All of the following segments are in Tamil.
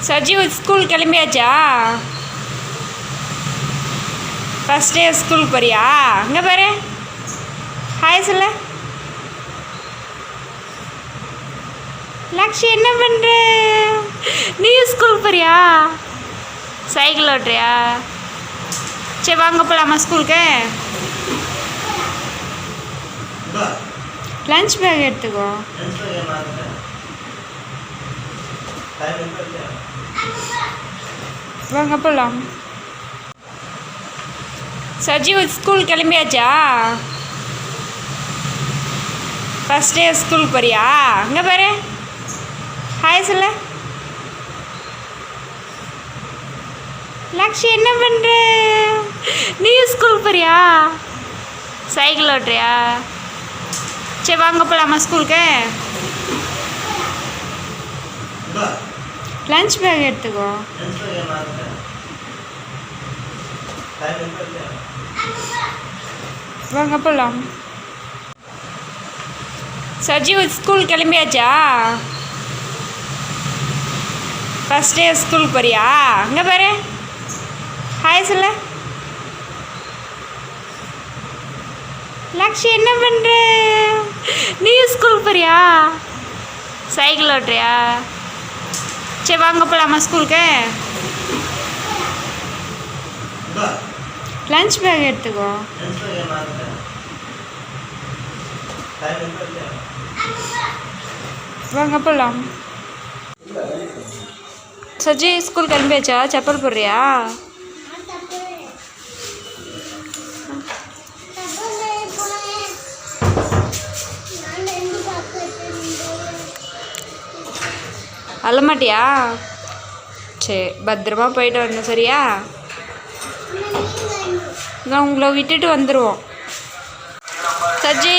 சஜீவ் ஸ்கூல் கிளம்பியாச்சா? ஃபஸ்ட் டே ஸ்கூல் போறியா? அங்கே பாரு, ஹாய் சொல்ல. லக்ஷி என்ன பண்ணுற? நீயும் ஸ்கூல் போறியா? சைக்கிள் ஓட்டுறியா? சரி வாங்க போகலாமா ஸ்கூலுக்கு? லஞ்ச் பேக் எடுத்துக்கோ. வாங்க போகலாம். சஜீவ் ஸ்கூல் கிளம்பியாச்சா? ஃபஸ்ட் டே ஸ்கூல் போறியா? அங்கே பாரு, ஹாய் சொல்ல. லக்ஷி என்ன பண்ணுற? நீயும் ஸ்கூல் போறியா? சைக்கிள் ஓட்டுறியா? சரி வாங்க போகலாமா ஸ்கூலுக்கு? லஞ்ச் பேக் எடுத்துக்கோ. வாங்க போகலாம். சஜீவ் ஸ்கூல் கிளம்பியாச்சா? ஃபஸ்ட் டே ஸ்கூல் போறியா? அங்கே பாரு, ஹாய் சொல்ல. லக்ஷி என்ன பண்ணுற? நீயும் ஸ்கூல் போறியா? சைக்கிள் ஓட்டுறியா? சரி வாங்க போகலாமா ஸ்கூலுக்கு? லஞ்ச் பேக் எடுத்துக்கோ. வாங்க போகலாம். சஜி ஸ்கூல் கிளம்பியாச்சா? செப்பல் போடுறியா? அழமாட்டியா? சரி பத்திரமா போயிட்டு வரணும், சரியா? நான் உங்களை விட்டுட்டு வந்துடுவோம். சஜி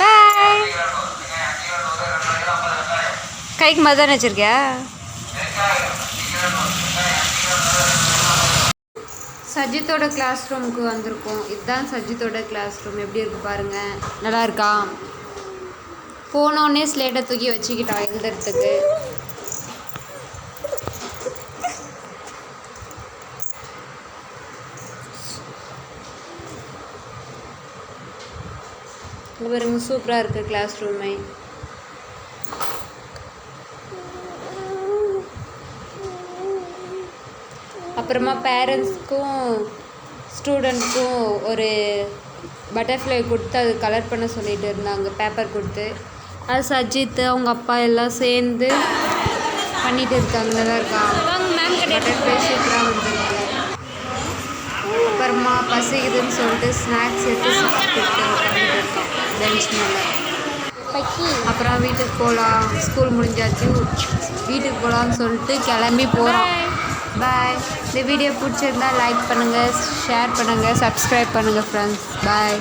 பாய். கைக்கு மதானே வச்சிருக்கியா? சஜித்தோட கிளாஸ் ரூமுக்கு வந்திருக்கோம். இதுதான் சஜித்தோட கிளாஸ் ரூம். எப்படி இருக்கு பாருங்க, நல்லா இருக்கா? போனோடனே ஸ்லேட்டை தூக்கி வச்சுக்கிட்டா எழுதுறதுக்கு. பாருங்க, சூப்பராக இருக்குது கிளாஸ் ரூமே. அப்புறமா பேரண்ட்ஸ்க்கும் ஸ்டூடெண்ட்ஸ்க்கும் ஒரு பட்டர்ஃப்ளை கொடுத்து அது கலர் பண்ண சொல்லிட்டு இருந்தாங்க, பேப்பர் கொடுத்து. அது சஜித் அவங்க அப்பா எல்லாம் சேர்ந்து பண்ணிட்டு இருக்காங்க. நல்லா இருக்கா? பட்டர்ஃப்ளை சூப்பராக வந்துருக்கு. அப்புறமா பசிக்குதுன்னு சொல்லிட்டு ஸ்நாக்ஸ் எடுத்து சாப்பிட்டு உட்காந்துட்டு இருக்கோம் பெஞ்ச் மேலே. அப்புறம் வீட்டுக்கு போகலாம், ஸ்கூல் முடிஞ்சாச்சு, வீட்டுக்கு போகலான்னு சொல்லிட்டு கிளம்பி போகிறோம். பாய். இந்த வீடியோ பிடிச்சிருந்தா லைக் பண்ணுங்கள், ஷேர் பண்ணுங்கள், சப்ஸ்கிரைப் பண்ணுங்கள் ஃப்ரெண்ட்ஸ். பாய்.